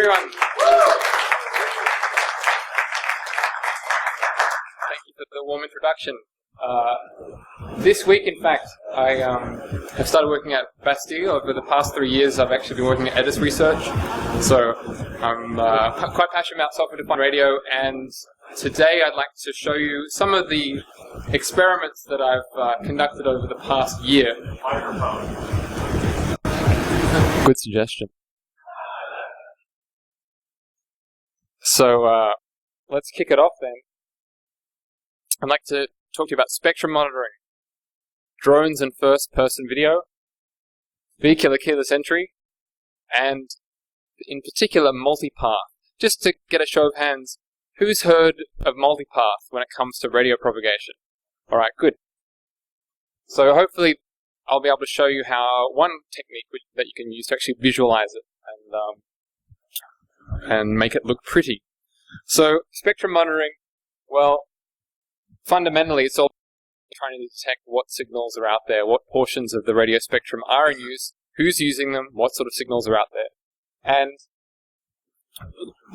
everyone. Thank you for the warm introduction. This week, in fact, I have started working at Bastille. Over the past 3 years, I've actually been working at Edis Research. So I'm quite passionate about software-defined radio, and today I'd like to show you some of the experiments that I've conducted over the past year. Good suggestion. So let's kick it off then. I'd like to talk to you about spectrum monitoring, drones and first-person video, vehicular keyless entry, and in particular multipath. Just to get a show of hands, who's heard of multipath when it comes to radio propagation? Alright, good. So hopefully I'll be able to show you how one technique that you can use to actually visualize it and make it look pretty. So spectrum monitoring, well, fundamentally it's all trying to detect what signals are out there, what portions of the radio spectrum are in use, who's using them, what sort of signals are out there. And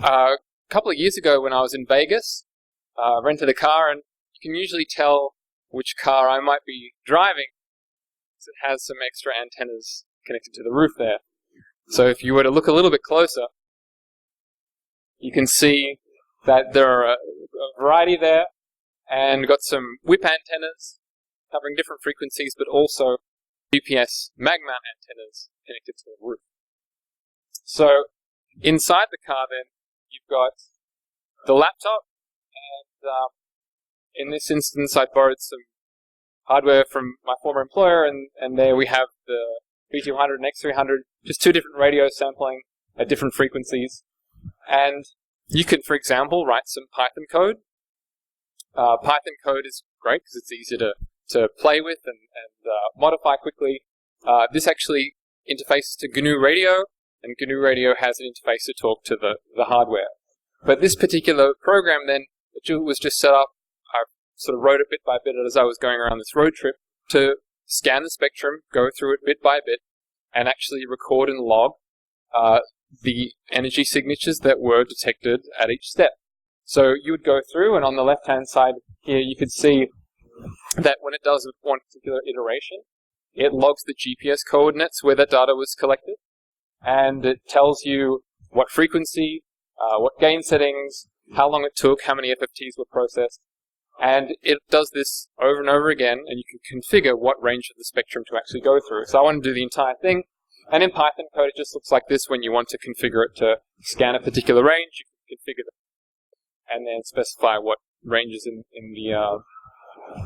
a couple of years ago when I was in Vegas, rented a car, and you can usually tell which car I might be driving because it has some extra antennas connected to the roof there. So if you were to look a little bit closer, you can see that there are a variety there, and got some whip antennas covering different frequencies, but also GPS mag mount antennas connected to the roof. So inside the car then, you've got the laptop, and in this instance I borrowed some hardware from my former employer, and there we have the B200 and X300, just two different radios sampling at different frequencies. And you can, for example, write some Python code. Python code is great because it's easy to play with and modify quickly. This actually interfaces to GNU Radio, and GNU Radio has an interface to talk to the hardware. But this particular program then, it was just set up, I sort of wrote it bit by bit as I was going around this road trip to scan the spectrum, go through it bit by bit, and actually record and log the energy signatures that were detected at each step. So you would go through, and on the left-hand side here, you could see that when it does one particular iteration, it logs the GPS coordinates where that data was collected, and it tells you what frequency, what gain settings, how long it took, how many FFTs were processed, and it does this over and over again, and you can configure what range of the spectrum to actually go through. So I want to do the entire thing, and in Python code, it just looks like this. When you want to configure it to scan a particular range, you can configure it and then specify what ranges in the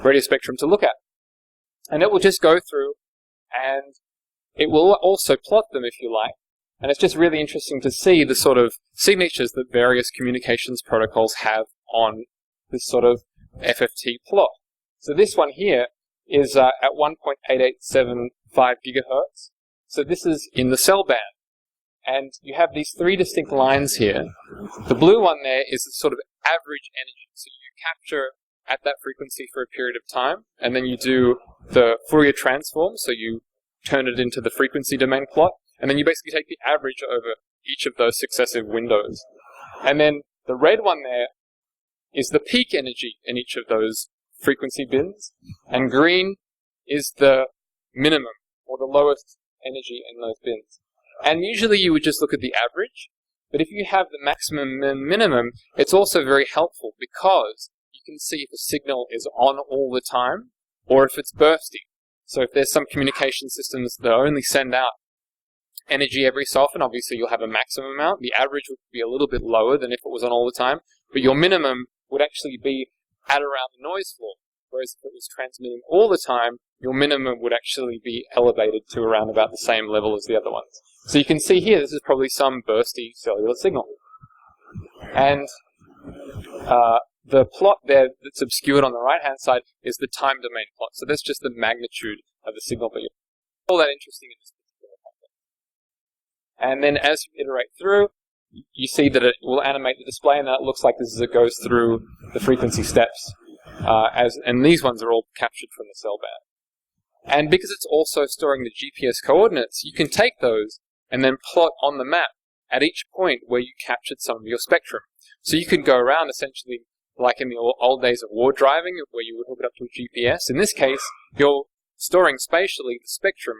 radio spectrum to look at. And it will just go through, and it will also plot them if you like. And it's just really interesting to see the sort of signatures that various communications protocols have on this sort of FFT plot. So this one here is at 1.8875 gigahertz. So this is in the cell band. And you have these three distinct lines here. The blue one there is the sort of average energy. So you capture at that frequency for a period of time, and then you do the Fourier transform, so you turn it into the frequency domain plot, and then you basically take the average over each of those successive windows. And then the red one there is the peak energy in each of those frequency bins, and green is the minimum, or the lowest energy in those bins. And usually you would just look at the average, but if you have the maximum and minimum, it's also very helpful because you can see if a signal is on all the time or if it's bursty. So if there's some communication systems that only send out energy every so often, obviously you'll have a maximum amount. The average would be a little bit lower than if it was on all the time, but your minimum would actually be at around the noise floor. Whereas if it was transmitting all the time, your minimum would actually be elevated to around about the same level as the other ones. So you can see here, this is probably some bursty cellular signal. And the plot there that's obscured on the right-hand side is the time domain plot. So that's just the magnitude of the signal, but all that interesting in this particular context. And then as you iterate through, you see that it will animate the display, and that looks like this as it goes through the frequency steps. And these ones are all captured from the cell band. And because it's also storing the GPS coordinates, you can take those and then plot on the map at each point where you captured some of your spectrum. So you could go around essentially like in the old days of war driving, where you would hook it up to a GPS. In this case, you're storing spatially the spectrum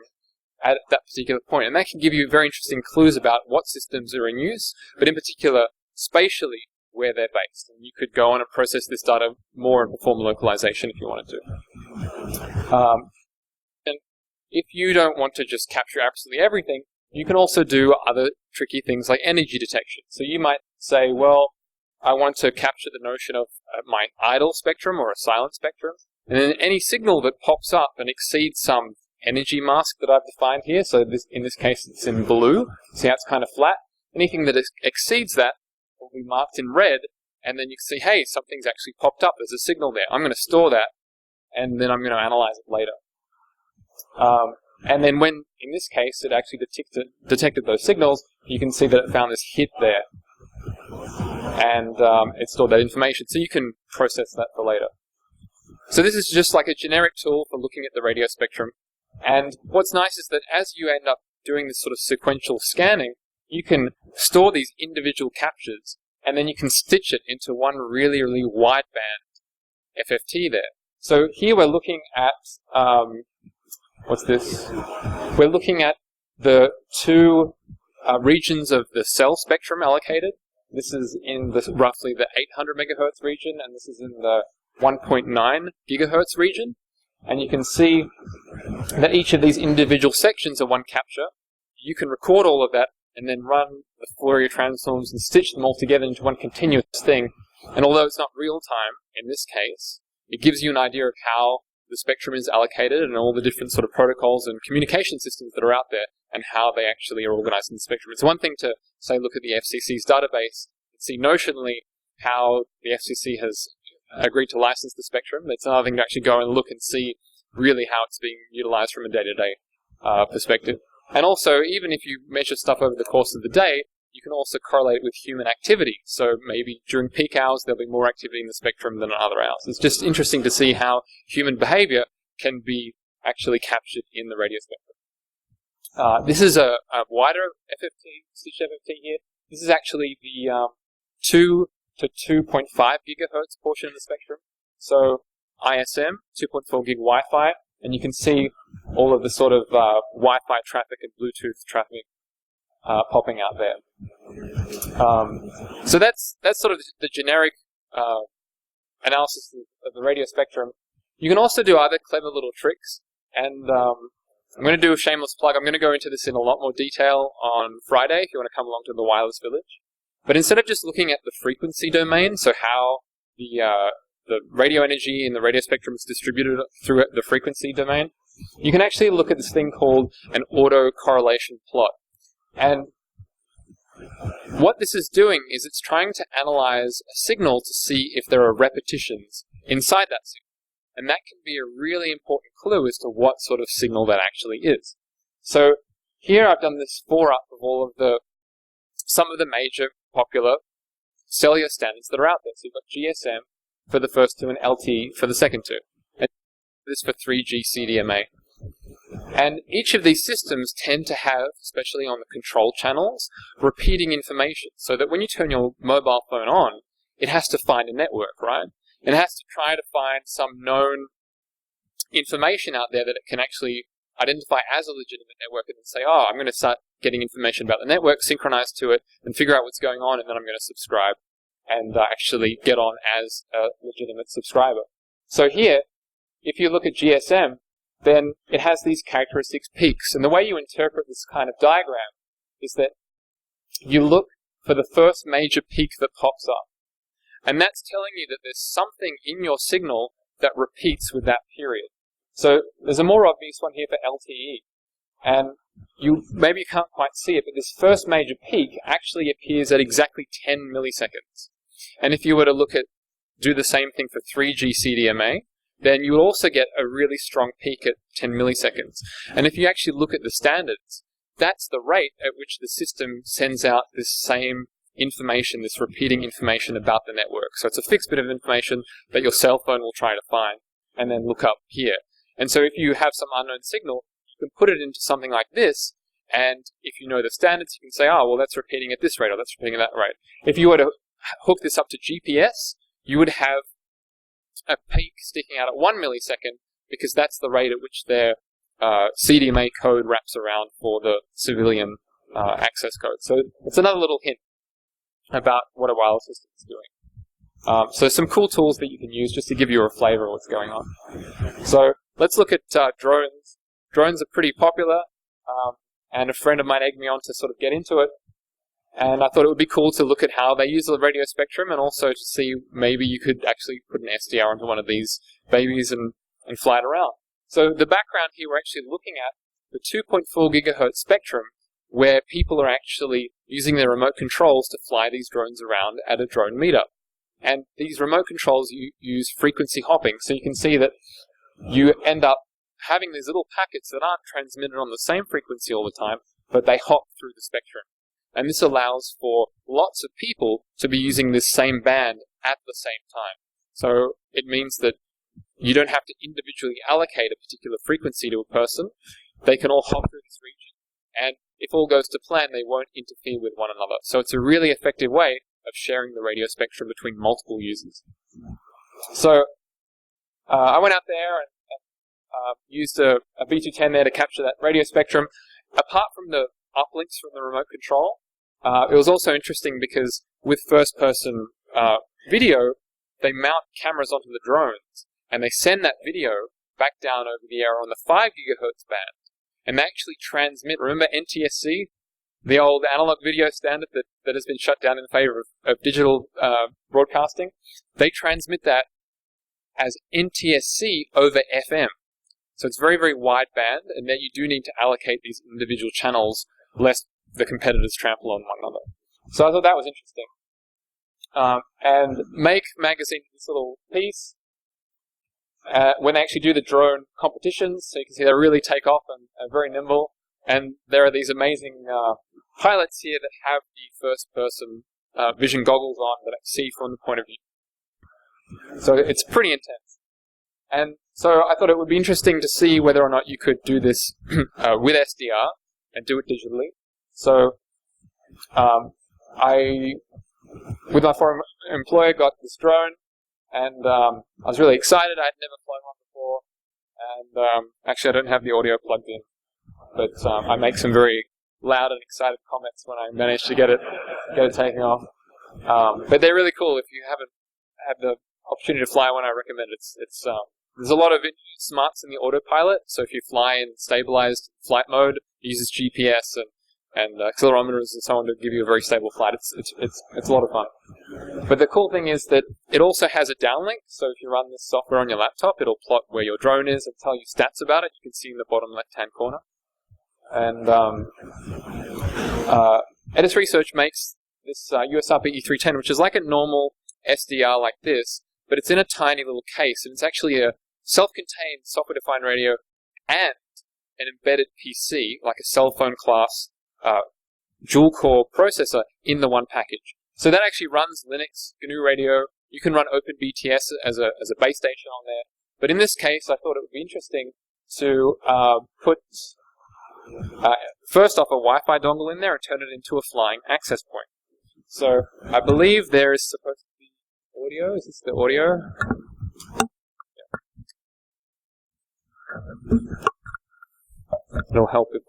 at that particular point, and that can give you very interesting clues about what systems are in use, but in particular, spatially, where they're based. And you could go on and process this data more and perform localization if you wanted to. And if you don't want to just capture absolutely everything, you can also do other tricky things like energy detection. So you might say, well, I want to capture the notion of my idle spectrum or a silent spectrum, and then any signal that pops up and exceeds some energy mask that I've defined here, so in this case it's in blue, see how it's kind of flat, anything that exceeds that will be marked in red, and then you can see, hey, something's actually popped up, there's a signal there, I'm going to store that, and then I'm going to analyze it later. And then when, in this case, it actually detected those signals, you can see that it found this hit there, and it stored that information, so you can process that for later. So this is just like a generic tool for looking at the radio spectrum, and what's nice is that as you end up doing this sort of sequential scanning, you can store these individual captures, and then you can stitch it into one really, really wideband FFT there. So here we're looking at, what's this? We're looking at the two regions of the cell spectrum allocated. This is in roughly the 800 megahertz region, and this is in the 1.9 gigahertz region. And you can see that each of these individual sections are one capture. You can record all of that and then run the Fourier transforms and stitch them all together into one continuous thing. And although it's not real time in this case, it gives you an idea of how the spectrum is allocated and all the different sort of protocols and communication systems that are out there and how they actually are organized in the spectrum. It's one thing to, say, look at the FCC's database and see notionally how the FCC has agreed to license the spectrum. It's another thing to actually go and look and see really how it's being utilized from a day-to-day perspective. And also, even if you measure stuff over the course of the day, you can also correlate it with human activity. So maybe during peak hours, there'll be more activity in the spectrum than on other hours. It's just interesting to see how human behavior can be actually captured in the radio spectrum. This is a wider FFT, stitched FFT here. This is actually the 2 to 2.5 gigahertz portion of the spectrum. So ISM, 2.4 gig Wi-Fi, and you can see all of the sort of Wi-Fi traffic and Bluetooth traffic popping out there. So that's sort of the generic analysis of the radio spectrum. You can also do other clever little tricks, and I'm going to do a shameless plug. I'm going to go into this in a lot more detail on Friday if you want to come along to the Wireless Village. But instead of just looking at the frequency domain, so how the radio energy in the radio spectrum is distributed through the frequency domain, you can actually look at this thing called an autocorrelation plot. And what this is doing is it's trying to analyze a signal to see if there are repetitions inside that signal. And that can be a really important clue as to what sort of signal that actually is. So here I've done this up of all of some of the major popular cellular standards that are out there. So you've got GSM for the first two and LTE for the second two. And this for 3G CDMA. And each of these systems tend to have, especially on the control channels, repeating information. So that when you turn your mobile phone on, it has to find a network, right? It has to try to find some known information out there that it can actually identify as a legitimate network and then say, oh, I'm going to start getting information about the network, synchronize to it, and figure out what's going on, and then I'm going to subscribe and actually get on as a legitimate subscriber. So here, if you look at GSM, then it has these characteristics peaks. And the way you interpret this kind of diagram is that you look for the first major peak that pops up. And that's telling you that there's something in your signal that repeats with that period. So there's a more obvious one here for LTE. And maybe you can't quite see it, but this first major peak actually appears at exactly 10 milliseconds. And if you were to do the same thing for 3G CDMA, then you would also get a really strong peak at 10 milliseconds. And if you actually look at the standards, that's the rate at which the system sends out this same information, this repeating information about the network. So it's a fixed bit of information that your cell phone will try to find and then look up here. And so if you have some unknown signal, you can put it into something like this, And if you know the standards, you can say, oh, well, that's repeating at this rate, or that's repeating at that rate. If you were to hook this up to GPS, you would have a peak sticking out at 1 millisecond, because that's the rate at which their CDMA code wraps around for the civilian access code. So it's another little hint about what a wireless system is doing. So some cool tools that you can use just to give you a flavor of what's going on. So let's look at drones. Drones are pretty popular, and a friend of mine egged me on to sort of get into it. And I thought it would be cool to look at how they use the radio spectrum, and also to see maybe you could actually put an SDR onto one of these babies and fly it around. So the background here, we're actually looking at the 2.4 gigahertz spectrum, where people are actually using their remote controls to fly these drones around at a drone meter. And these remote controls use frequency hopping, so you can see that you end up having these little packets that aren't transmitted on the same frequency all the time, but they hop through the spectrum. And this allows for lots of people to be using this same band at the same time. So it means that you don't have to individually allocate a particular frequency to a person. They can all hop through this region, and if all goes to plan, they won't interfere with one another. So it's a really effective way of sharing the radio spectrum between multiple users. So I went out there and used a B210 there to capture that radio spectrum. Apart from the uplinks from the remote control, it was also interesting because with first-person video, they mount cameras onto the drones, and they send that video back down over the air on the 5 gigahertz band. And they actually transmit, remember NTSC, the old analog video standard that has been shut down in favor of digital broadcasting? They transmit that as NTSC over FM. So it's very, very wide band, and then you do need to allocate these individual channels lest the competitors trample on one another. So I thought that was interesting. And Make magazine did this little piece when they actually do the drone competitions, so you can see they really take off and are very nimble. And there are these amazing pilots here that have the first-person vision goggles on that see from the point of view. So it's pretty intense. And so I thought it would be interesting to see whether or not you could do this with SDR and do it digitally. So I, with my former employer, got this drone, and I was really excited. I had never flown one before, and actually I don't have the audio plugged in, but I make some very loud and excited comments when I manage to get it taking off. But they're really cool. If you haven't had the opportunity to fly one, I recommend it. There's a lot of smarts in the autopilot, so if you fly in stabilized flight mode, it uses GPS and accelerometers and so on to give you a very stable flight. It's a lot of fun. But the cool thing is that it also has a downlink, so if you run this software on your laptop, it'll plot where your drone is and tell you stats about it. You can see in the bottom left-hand corner. And Edis Research makes this USRP-E310, which is like a normal SDR like this, but it's in a tiny little case, and it's actually a self-contained software-defined radio and an embedded PC, like a cell phone class dual-core processor in the one package. So that actually runs Linux, GNU Radio. You can run OpenBTS as a base station on there. But in this case, I thought it would be interesting to put first off a Wi-Fi dongle in there and turn it into a flying access point. So I believe there is supposed to be audio. Is this the audio? Yeah. It'll help if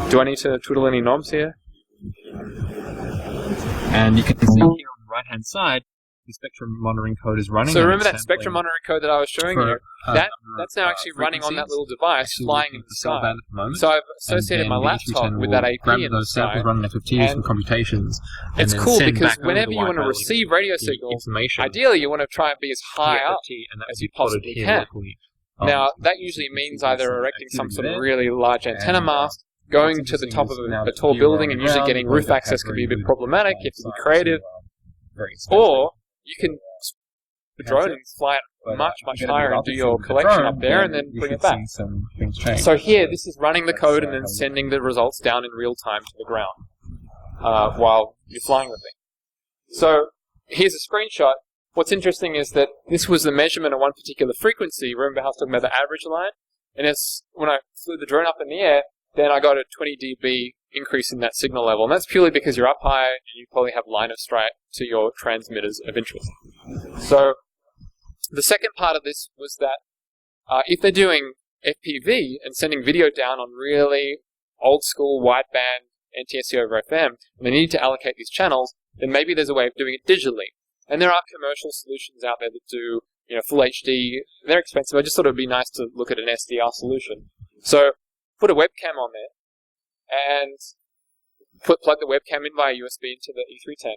do I need to twiddle any knobs here? And you can see here on the right-hand side, the spectrum monitoring code is running. So remember that spectrum monitoring code that I was showing you? That's now actually running on that little device, flying in the sky. So I've associated my laptop with that AP in the sky. And computations. It's cool because whenever you want to receive radio signals, ideally you want to try and be as high up as you possibly can. Now, that usually means either erecting some sort of really large antenna mast, going to the top of a tall building, and usually getting roof access can be a bit problematic. You have to be creative. Or you can the drone and fly it much, much higher and do your collection up there and then bring it back. So here, this is running the code and then sending the results down in real time to the ground while you're flying the thing. So here's a screenshot. what's interesting is that this was the measurement of one particular frequency. Remember how I was talking about the average line? And when I flew the drone up in the air, then I got a 20 dB increase in that signal level. And that's purely because you're up high and you probably have line of sight to your transmitters of interest. So the second part of this was that if they're doing FPV and sending video down on really old school wideband NTSC over FM, and they need to allocate these channels, then maybe there's a way of doing it digitally. And there are commercial solutions out there that do, full HD. They're expensive. I just thought it would be nice to look at an SDR solution. So put a webcam on there and plug the webcam in via USB into the E310.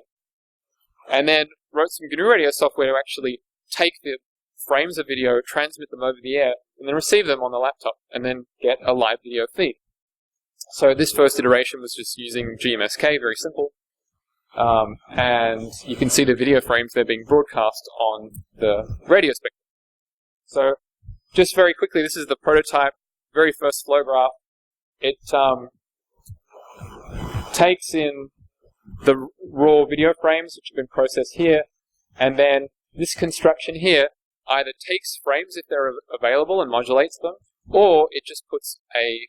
And then wrote some GNU Radio software to actually take the frames of video, transmit them over the air, and then receive them on the laptop, and then get a live video feed. So this first iteration was just using GMSK, very simple. And you can see the video frames, they're being broadcast on the radio spectrum. So just very quickly, this is the prototype, very first flow graph. It takes in the raw video frames, which have been processed here, and then this construction here either takes frames if they're available and modulates them, or it just puts a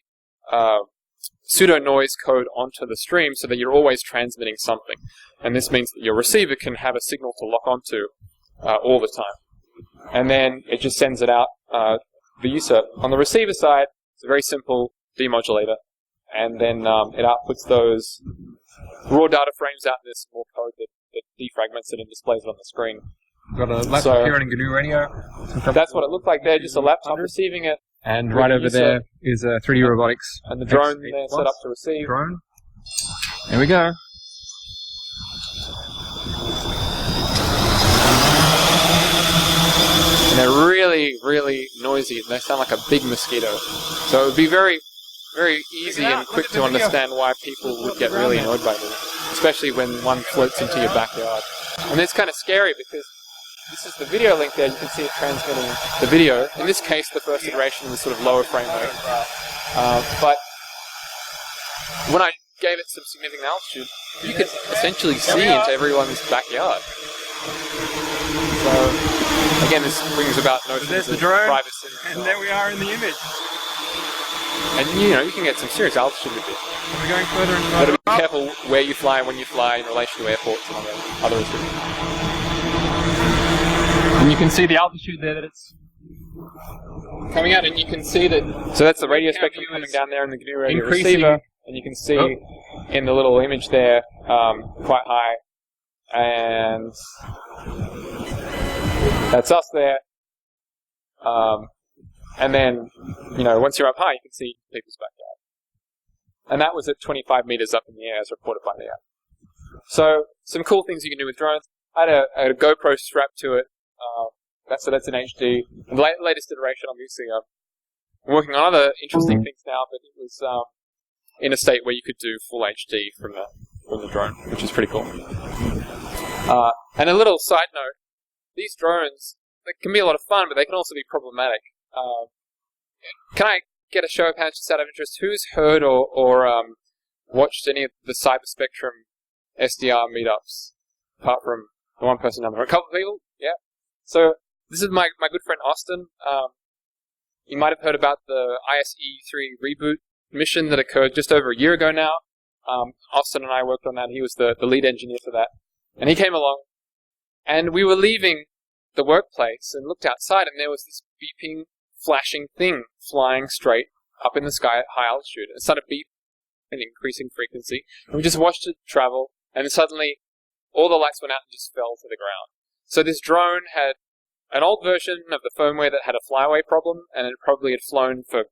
pseudo-noise code onto the stream so that you're always transmitting something. And this means that your receiver can have a signal to lock onto all the time. And then it just sends it out the user. On the receiver side, it's a very simple demodulator. And then it outputs those raw data frames out in this small code that defragments it and displays it on the screen. Got a laptop here and a GNU radio. That's what it looked like there, just a laptop receiving it. And right over there is a 3D Robotics. And the drone there set up to receive. Drone. There we go. And they're really, really noisy. They sound like a big mosquito. So it would be very, very easy and quick to understand why people would get really annoyed by them, especially when one floats into your backyard. And it's kind of scary because this is the video link there. You can see it transmitting the video. In this case, the first iteration was sort of lower frame rate. But when I gave it some significant altitude, you could essentially see into everyone's backyard. So, again, this brings about notions of privacy. And there we are in the image. And you can get some serious altitude with this. We're going further and further. But be careful where you fly and when you fly in relation to airports and other restrictions. And you can see the altitude there that it's coming out, and you can see that. So that's the radio spectrum coming down there in the GNU radio receiver, and you can see in the little image there, quite high, and that's us there. And then, once you're up high, you can see people's backyard. And that was at 25 meters up in the air, as reported by the app. So some cool things you can do with drones. I had a GoPro strapped to it. So that's an HD. And the latest iteration, obviously, I'm working on other interesting things now, but it was in a state where you could do full HD from the drone, which is pretty cool. And a little side note, these drones, they can be a lot of fun, but they can also be problematic. Can I get a show of hands just out of interest? Who's heard or watched any of the Cyber Spectrum SDR meetups, apart from the one person down there? A couple of people? Yeah. So this is my good friend Austin. You might have heard about the ISE3 reboot mission that occurred just over a year ago now. Austin and I worked on that. He was the lead engineer for that. And he came along, and we were leaving the workplace and looked outside, and there was this beeping, flashing thing flying straight up in the sky at high altitude. It started beeping at increasing frequency, and we just watched it travel, and then suddenly all the lights went out and just fell to the ground. So this drone had an old version of the firmware that had a flyaway problem, and it probably had flown for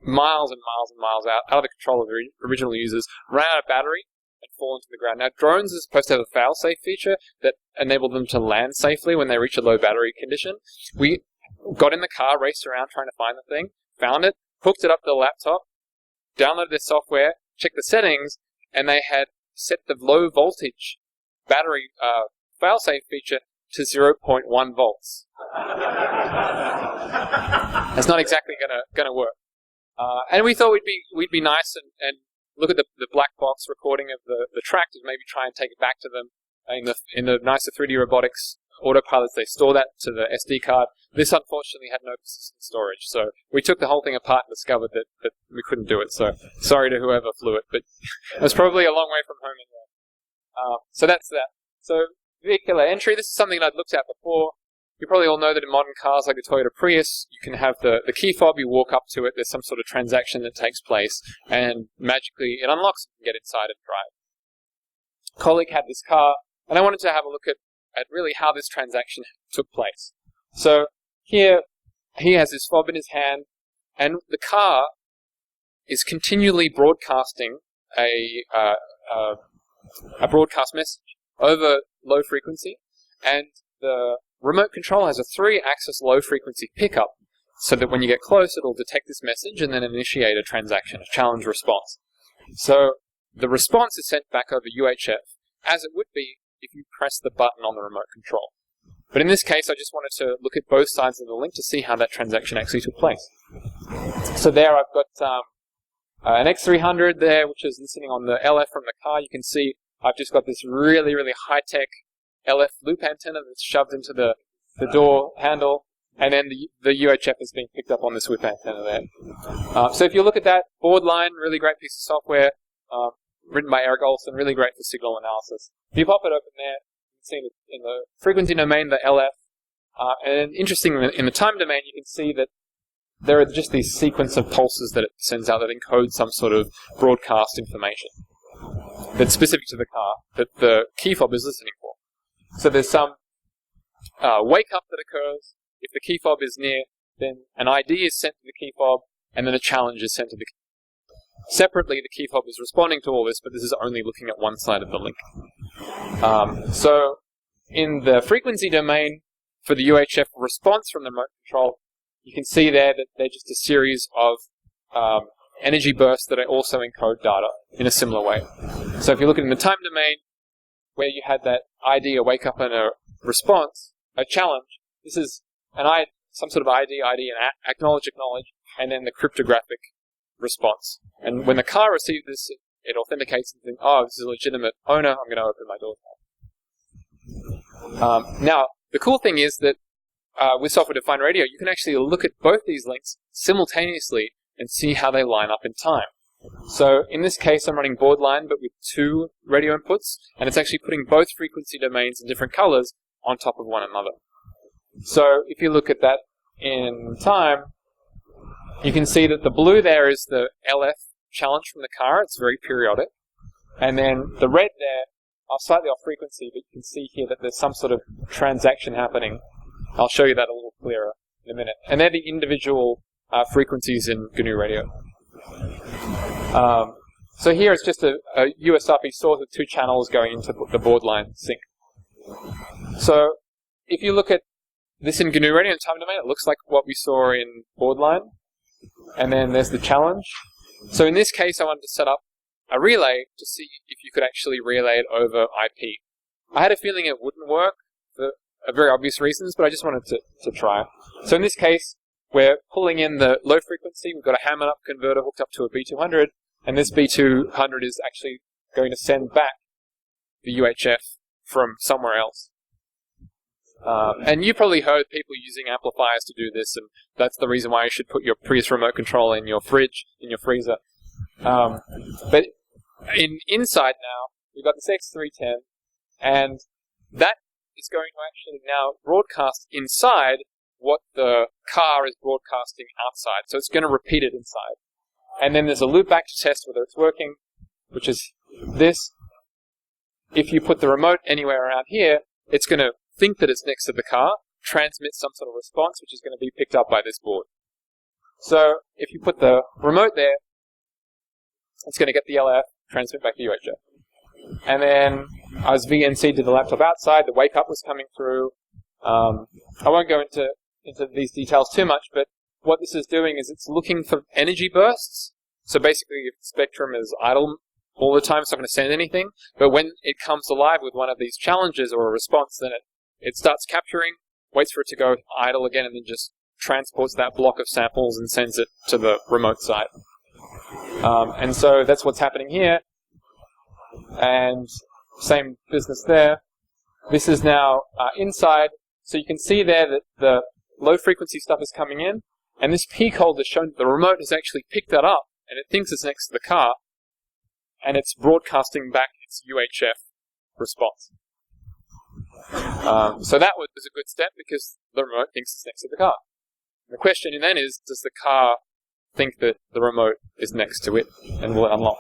miles and miles and miles out of the control of the original users, ran out of battery, and fallen to the ground. Now, drones are supposed to have a fail-safe feature that enabled them to land safely when they reach a low battery condition. We got in the car, raced around trying to find the thing, found it, hooked it up to the laptop, downloaded their software, checked the settings, and they had set the low voltage battery fail-safe feature to 0.1 volts. That's not exactly gonna work. And we thought we'd be nice and look at the black box recording of the track to maybe try and take it back to them in the nicer 3D Robotics autopilots, they store that to the SD card. This unfortunately had no persistent storage, so we took the whole thing apart and discovered that we couldn't do it. So sorry to whoever flew it, but it was probably a long way from home anyway. So that's that. So vehicular entry, this is something I'd looked at before. You probably all know that in modern cars like the Toyota Prius, you can have the key fob, you walk up to it, there's some sort of transaction that takes place, and magically it unlocks and you can get inside and drive. A colleague had this car, and I wanted to have a look at really how this transaction took place. So here, he has his fob in his hand, and the car is continually broadcasting a broadcast message over low frequency, and the remote control has a 3-axis low-frequency pickup, so that when you get close, it'll detect this message and then initiate a transaction, a challenge response. So the response is sent back over UHF, as it would be if you press the button on the remote control. But in this case, I just wanted to look at both sides of the link to see how that transaction actually took place. So there I've got an X300 there, which is listening on the LF from the car. You can see I've just got this really, really high-tech LF loop antenna that's shoved into the door handle, and then the UHF is being picked up on this whip antenna there. So if you look at that, Boardline, really great piece of software, written by Eric Olson, really great for signal analysis. If you pop it open there, you can see in the frequency domain, the LF, and interestingly, in the time domain, you can see that there are just these sequence of pulses that it sends out that encode some sort of broadcast information that's specific to the car that the key fob is listening for. So there's some wake-up that occurs. If the key fob is near, then an ID is sent to the key fob, and then a challenge is sent to the key fob. Separately, the key fob is responding to all this, but this is only looking at one side of the link. So in the frequency domain, for the UHF response from the remote control, you can see there that they're just a series of energy bursts that also encode data in a similar way. So if you look at in the time domain, where you had that ID, a wake-up, and a response, a challenge, this is some sort of ID, and acknowledge, and then the cryptographic response. And when the car receives this, it authenticates and thinks, oh, this is a legitimate owner, I'm going to open my door. Now, the cool thing is that with software-defined radio, you can actually look at both these links simultaneously and see how they line up in time. So in this case, I'm running Boardline, but with 2 radio inputs, and it's actually putting both frequency domains in different colors on top of one another. So if you look at that in time, you can see that the blue there is the LF challenge from the car. It's very periodic. And then the red there are slightly off frequency, but you can see here that there's some sort of transaction happening. I'll show you that a little clearer in a minute. And they're the individual frequencies in GNU radio. So here it's just a USRP source with 2 channels going into the Boardline sync. So if you look at this in GNU radio and time domain, it looks like what we saw in Boardline. And then there's the challenge. So in this case, I wanted to set up a relay to see if you could actually relay it over IP. I had a feeling it wouldn't work for very obvious reasons, but I just wanted to try. So in this case, we're pulling in the low frequency. We've got a Hammond up converter hooked up to a B200, and this B200 is actually going to send back the UHF from somewhere else. And you probably heard people using amplifiers to do this, and that's the reason why you should put your Prius remote control in your fridge, in your freezer. But inside now, we've got this X310, and that is going to actually now broadcast inside what the car is broadcasting outside. So it's going to repeat it inside. And then there's a loop back to test whether it's working, which is this. If you put the remote anywhere around here, it's going to think that it's next to the car, transmit some sort of response, which is going to be picked up by this board. So if you put the remote there, it's going to get the LF, transmit back to UHF. And then as VNC did the laptop outside, the wake up was coming through. I won't go into these details too much, but what this is doing is it's looking for energy bursts. So basically, if the spectrum is idle all the time, it's not going to send anything. But when it comes alive with one of these challenges or a response, then it starts capturing, waits for it to go idle again, and then just transports that block of samples and sends it to the remote site. And so that's what's happening here. And same business there. This is now inside, so you can see there that the low-frequency stuff is coming in, and this peak holder shown that the remote has actually picked that up, and it thinks it's next to the car, and it's broadcasting back its UHF response. So that was a good step because the remote thinks it's next to the car. The question then is, does the car think that the remote is next to it and will it unlock?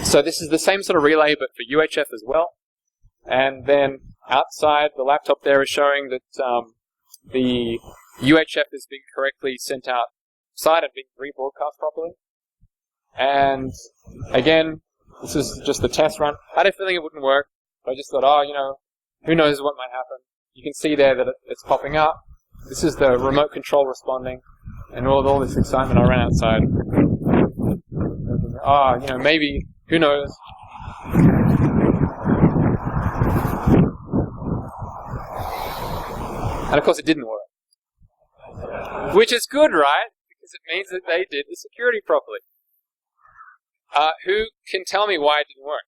So this is the same sort of relay but for UHF as well. And then outside the laptop there is showing that the UHF is being correctly sent outside and being rebroadcast properly. And again, this is just the test run. I had a feeling it wouldn't work, but I just thought, who knows what might happen. You can see there that it's popping up. This is the remote control responding, and all this excitement, I ran outside. Maybe, who knows. And of course it didn't work. Which is good, right? Because it means that they did the security properly. Who can tell me why it didn't work?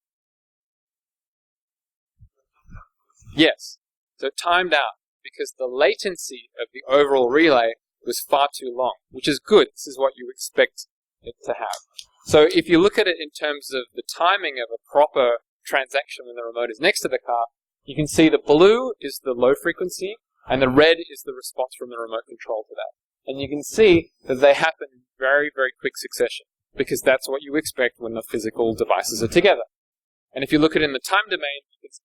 Yes. So it timed out because the latency of the overall relay was far too long, which is good. This is what you expect it to have. So if you look at it in terms of the timing of a proper transaction when the remote is next to the car, you can see the blue is the low frequency and the red is the response from the remote control to that. And you can see that they happen in very, very quick succession because that's what you expect when the physical devices are together. And if you look at it in the time domain, it's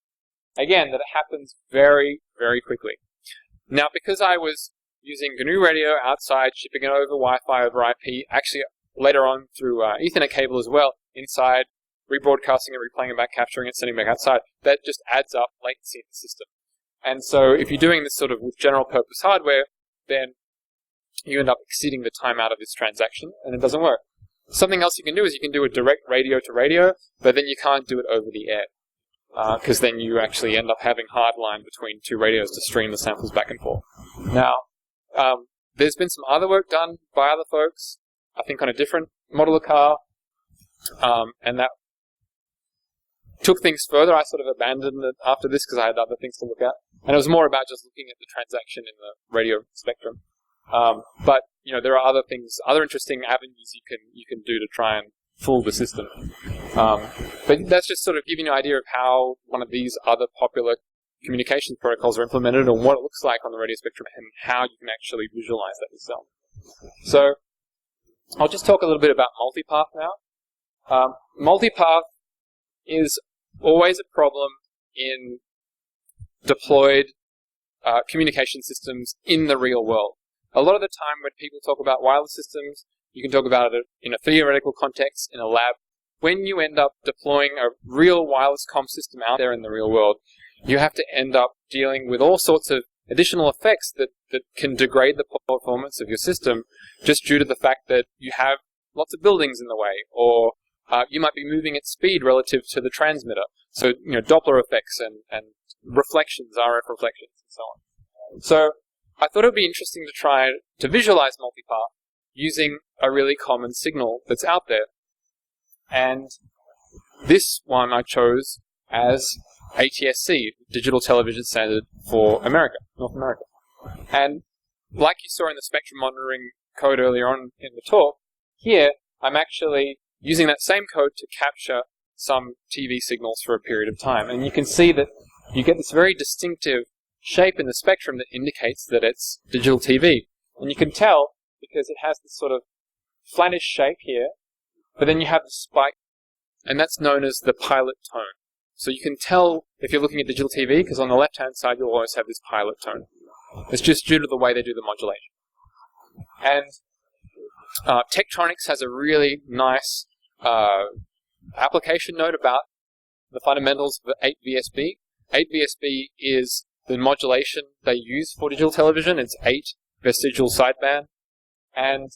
again that it happens very, very quickly. Now, because I was using GNU radio outside, shipping it over Wi-Fi, over IP, actually later on through Ethernet cable as well, inside, rebroadcasting it, replaying it back, capturing it, sending it back outside, that just adds up latency in the system. And so if you're doing this sort of with general purpose hardware, then you end up exceeding the time out of this transaction, and it doesn't work. Something else you can do is you can do a direct radio to radio, but then you can't do it over the air. Because then you actually end up having hardline between two radios to stream the samples back and forth. Now, there's been some other work done by other folks, I think on a different model of car, and that took things further. I sort of abandoned it after this because I had other things to look at. And it was more about just looking at the transaction in the radio spectrum. But, there are other things, other interesting avenues you can do to try and fool the system. But that's just sort of giving you an idea of how one of these other popular communications protocols are implemented and what it looks like on the radio spectrum and how you can actually visualize that yourself. So I'll just talk a little bit about multipath now. Multipath is always a problem in deployed communication systems in the real world. A lot of the time when people talk about wireless systems, you can talk about it in a theoretical context, in a lab. When you end up deploying a real wireless comm system out there in the real world, you have to end up dealing with all sorts of additional effects that can degrade the performance of your system just due to the fact that you have lots of buildings in the way, or you might be moving at speed relative to the transmitter. So, Doppler effects and reflections, RF reflections, and so on. So, I thought it would be interesting to try to visualize multipath using a really common signal that's out there. And this one I chose as ATSC, Digital Television Standard for America, North America. And like you saw in the spectrum monitoring code earlier on in the talk, here I'm actually using that same code to capture some TV signals for a period of time. And you can see that you get this very distinctive shape in the spectrum that indicates that it's digital TV. And you can tell because it has this sort of flattish shape here, but then you have the spike, and that's known as the pilot tone. So you can tell if you're looking at digital TV, because on the left-hand side you'll always have this pilot tone. It's just due to the way they do the modulation. And Tektronix has a really nice application note about the fundamentals of 8VSB. 8VSB is the modulation they use for digital television. It's 8 vestigial sideband. And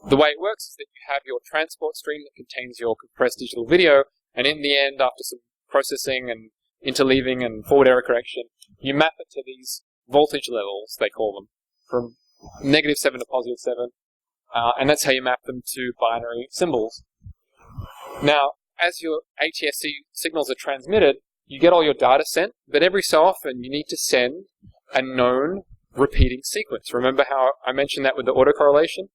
the way it works is that you have your transport stream that contains your compressed digital video, and in the end, after some processing and interleaving and forward error correction, you map it to these voltage levels, they call them, from -7 to +7, and that's how you map them to binary symbols. Now, as your ATSC signals are transmitted, you get all your data sent, but every so often you need to send a known repeating sequence. Remember how I mentioned that with the autocorrelation?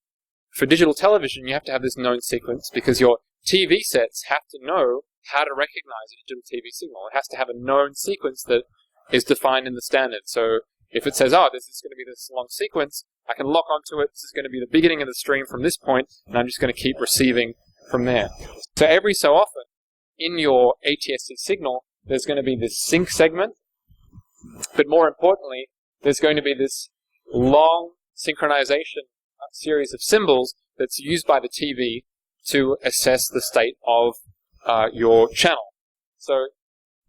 For digital television, you have to have this known sequence because your TV sets have to know how to recognize a digital TV signal. It has to have a known sequence that is defined in the standard. So if it says, oh, this is going to be this long sequence, I can lock onto it. This is going to be the beginning of the stream from this point, and I'm just going to keep receiving from there. So every so often, in your ATSC signal, there's going to be this sync segment, but more importantly, there's going to be this long synchronization series of symbols that's used by the TV to assess the state of your channel. So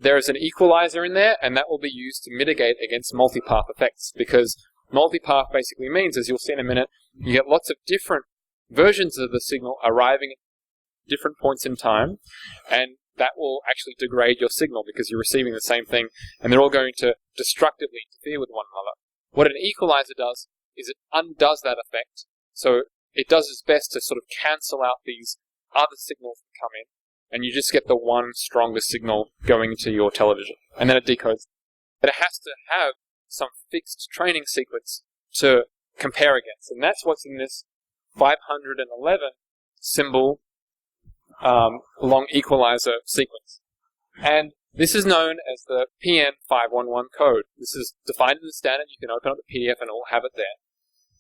there is an equalizer in there, and that will be used to mitigate against multipath effects, because multipath basically means, as you'll see in a minute, you get lots of different versions of the signal arriving at different points in time, and that will actually degrade your signal because you're receiving the same thing, and they're all going to destructively interfere with one another. What an equalizer does is it undoes that effect, so it does its best to sort of cancel out these other signals that come in, and you just get the one stronger signal going to your television, and then it decodes. But it has to have some fixed training sequence to compare against, and that's what's in this 511 symbol long equalizer sequence. And this is known as the PN511 code. This is defined in the standard. You can open up the PDF and it will have it there.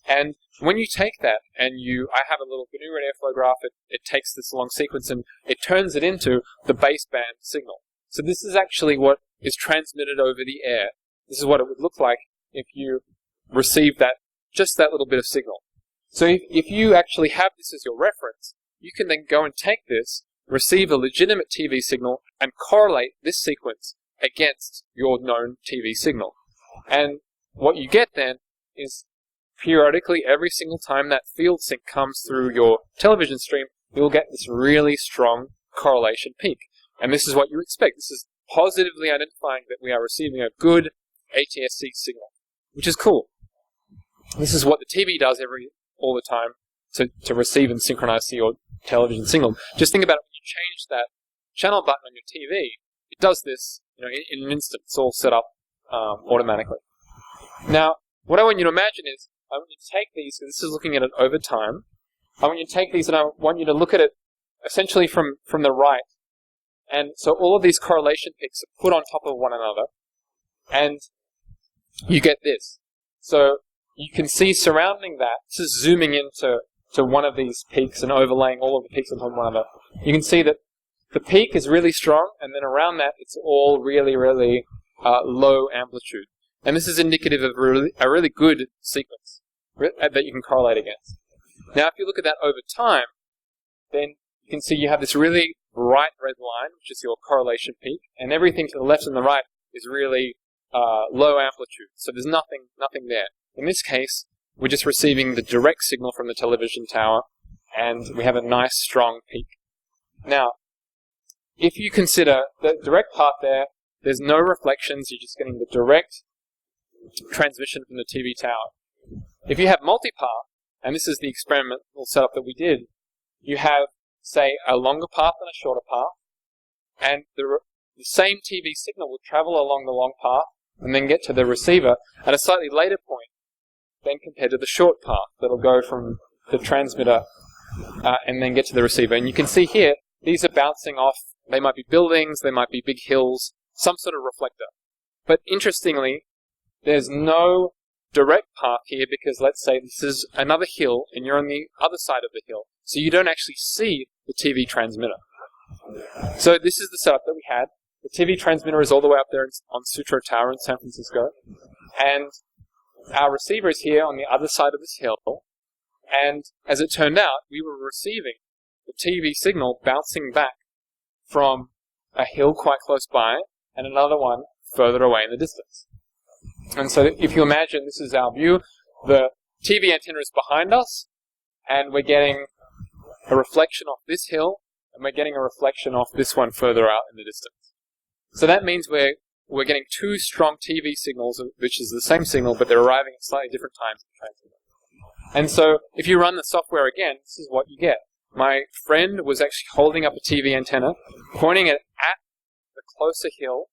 And when you take that and I have a little GNU airflow graph, it takes this long sequence and it turns it into the baseband signal. So this is actually what is transmitted over the air. This is what it would look like if you received just that little bit of signal. So if you actually have this as your reference, you can then go and take this, receive a legitimate TV signal, and correlate this sequence against your known TV signal. And what you get then is periodically, every single time that field sync comes through your television stream, you'll get this really strong correlation peak. And this is what you expect. This is positively identifying that we are receiving a good ATSC signal, which is cool. This is what the TV does all the time to receive and synchronize to your television signal. Just think about it when you change that channel button on your TV. It does this, in an instant. It's all set up automatically. Now, what I want you to imagine is, I want you to take these, because this is looking at it over time. I want you to take these and I want you to look at it essentially from the right. And so all of these correlation peaks are put on top of one another, and you get this. So you can see surrounding that, this is zooming into one of these peaks and overlaying all of the peaks on top of one another. You can see that the peak is really strong, and then around that it's all really, really low amplitude. And this is indicative of a really good sequence that you can correlate against. Now, if you look at that over time, then you can see you have this really bright red line, which is your correlation peak, and everything to the left and the right is really low amplitude. So there's nothing there. In this case, we're just receiving the direct signal from the television tower, and we have a nice, strong peak. Now, if you consider the direct part there's no reflections, you're just getting the direct transmission from the TV tower. If you have multipath, and this is the experimental setup that we did, you have, say, a longer path and a shorter path, and the same TV signal will travel along the long path and then get to the receiver at a slightly later point than compared to the short path that'll go from the transmitter and then get to the receiver. And you can see here, these are bouncing off. They might be buildings, they might be big hills, some sort of reflector. But interestingly, there's no direct path here because let's say this is another hill and you're on the other side of the hill. So you don't actually see the TV transmitter. So this is the setup that we had. The TV transmitter is all the way up there on Sutro Tower in San Francisco. And our receiver is here on the other side of this hill. And as it turned out, we were receiving the TV signal bouncing back from a hill quite close by and another one further away in the distance. And so if you imagine this is our view, the TV antenna is behind us, and we're getting a reflection off this hill, and we're getting a reflection off this one further out in the distance. So that means we're getting two strong TV signals, which is the same signal, but they're arriving at slightly different times in the transmitter. And so if you run the software again, this is what you get. My friend was actually holding up a TV antenna, pointing it at the closer hill,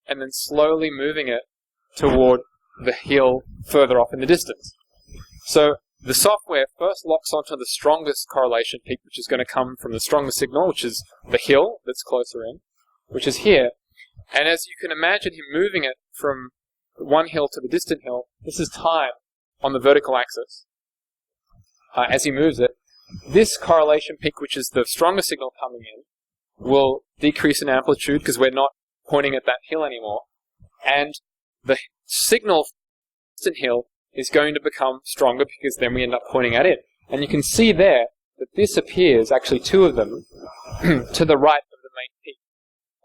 and then slowly moving it toward the hill further off in the distance. So the software first locks onto the strongest correlation peak, which is going to come from the strongest signal, which is the hill that's closer in, which is here. And as you can imagine him moving it from one hill to the distant hill, this is time on the vertical axis. As he moves it, this correlation peak, which is the strongest signal coming in, will decrease in amplitude because we're not pointing at that hill anymore. And the signal from the distant hill is going to become stronger because then we end up pointing at it. And you can see there that this appears, actually two of them, to the right of the main peak.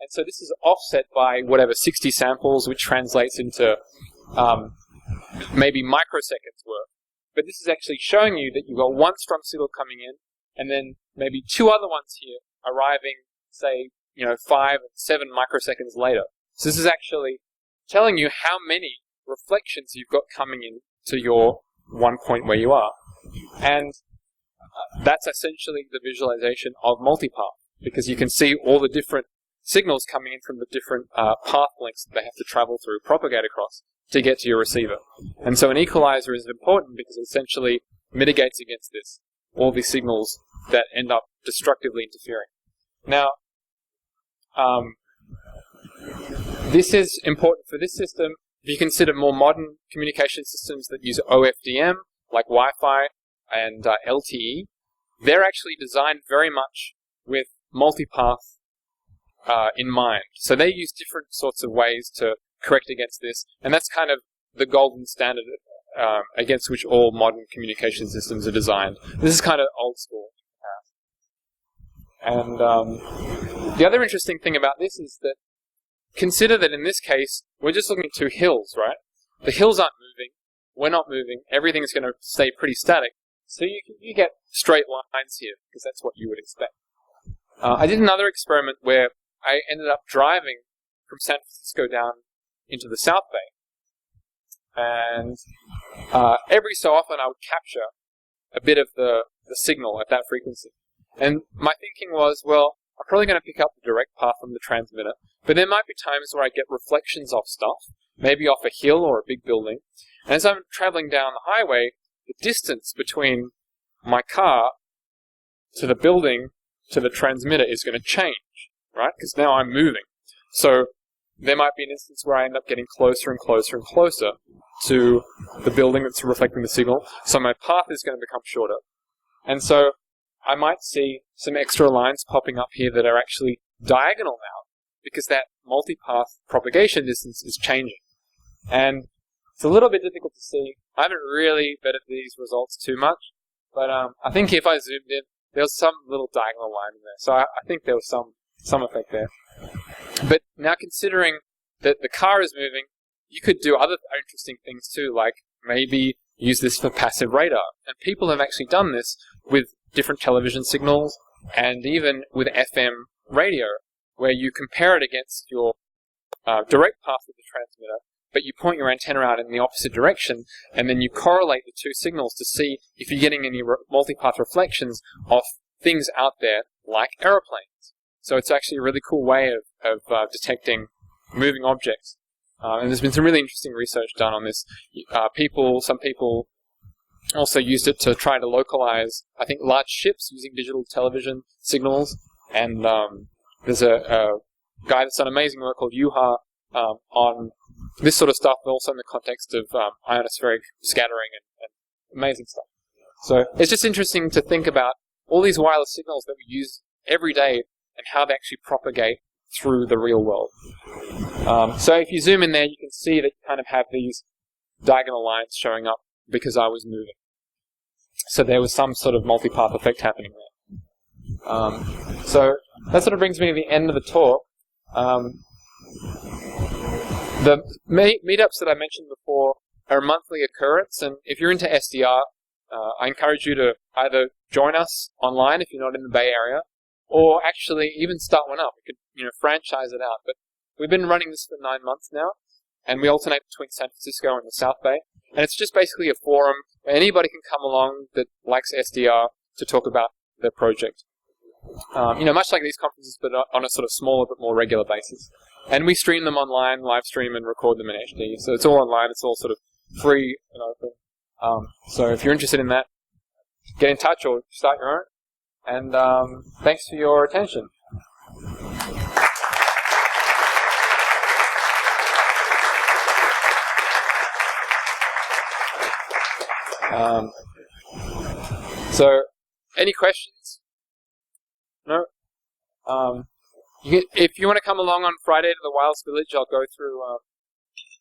And so this is offset by whatever, 60 samples, which translates into maybe microseconds worth. But this is actually showing you that you've got one strong signal coming in, and then maybe two other ones here arriving, say, 5 and 7 microseconds later. So this is actually telling you how many reflections you've got coming in to your one point where you are. And that's essentially the visualization of multipath, because you can see all the different signals coming in from the different path lengths that they have to travel through, propagate across, to get to your receiver. And so an equalizer is important because it essentially mitigates against this, all these signals that end up destructively interfering. Now, this is important for this system. If you consider more modern communication systems that use OFDM, like Wi-Fi and LTE, they're actually designed very much with multipath in mind. So they use different sorts of ways to correct against this, and that's kind of the golden standard against which all modern communication systems are designed. This is kind of old school. And the other interesting thing about this is that consider that in this case, we're just looking at two hills, right? The hills aren't moving, we're not moving, everything's going to stay pretty static. So you get straight lines here, because that's what you would expect. I did another experiment where I ended up driving from San Francisco down into the South Bay. And every so often I would capture a bit of the signal at that frequency. And my thinking was, well, I'm probably going to pick up the direct path from the transmitter, but there might be times where I get reflections off stuff, maybe off a hill or a big building. And as I'm traveling down the highway, the distance between my car to the building to the transmitter is going to change, right? Because now I'm moving. So there might be an instance where I end up getting closer and closer and closer to the building that's reflecting the signal, so my path is going to become shorter. And so I might see some extra lines popping up here that are actually diagonal now, because that multipath propagation distance is changing. And it's a little bit difficult to see. I haven't really vetted these results too much, but I think if I zoomed in, there was some little diagonal line in there. So I think there was some effect there. But now considering that the car is moving, you could do other interesting things too, like maybe use this for passive radar. And people have actually done this with different television signals and even with FM radio, where you compare it against your direct path of the transmitter, but you point your antenna out in the opposite direction, and then you correlate the two signals to see if you're getting any multipath reflections of things out there like aeroplanes. So it's actually a really cool way of detecting moving objects. And there's been some really interesting research done on this. Some people also used it to try to localize, I think, large ships using digital television signals. And there's a guy that's done amazing work called Yuha on this sort of stuff, but also in the context of ionospheric scattering and amazing stuff. So it's just interesting to think about all these wireless signals that we use every day and how they actually propagate through the real world. So if you zoom in there, you can see that you kind of have these diagonal lines showing up because I was moving. So there was some sort of multipath effect happening there. So that sort of brings me to the end of the talk. The meetups that I mentioned before are a monthly occurrence, and if you're into SDR, I encourage you to either join us online if you're not in the Bay Area, or actually even start one up. We could, franchise it out. But we've been running this for 9 months now, and we alternate between San Francisco and the South Bay. And it's just basically a forum where anybody can come along that likes SDR to talk about their project. Much like these conferences, but on a sort of smaller but more regular basis. And we stream them online, live stream, and record them in HD. So it's all online. It's all sort of free and open. So if you're interested in that, get in touch or start your own. And thanks for your attention. So, any questions? No? If you want to come along on Friday to the Wilds Village, I'll go through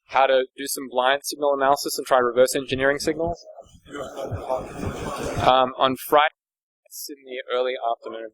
how to do some blind signal analysis and try reverse engineering signals. On Friday, it's in the early afternoon.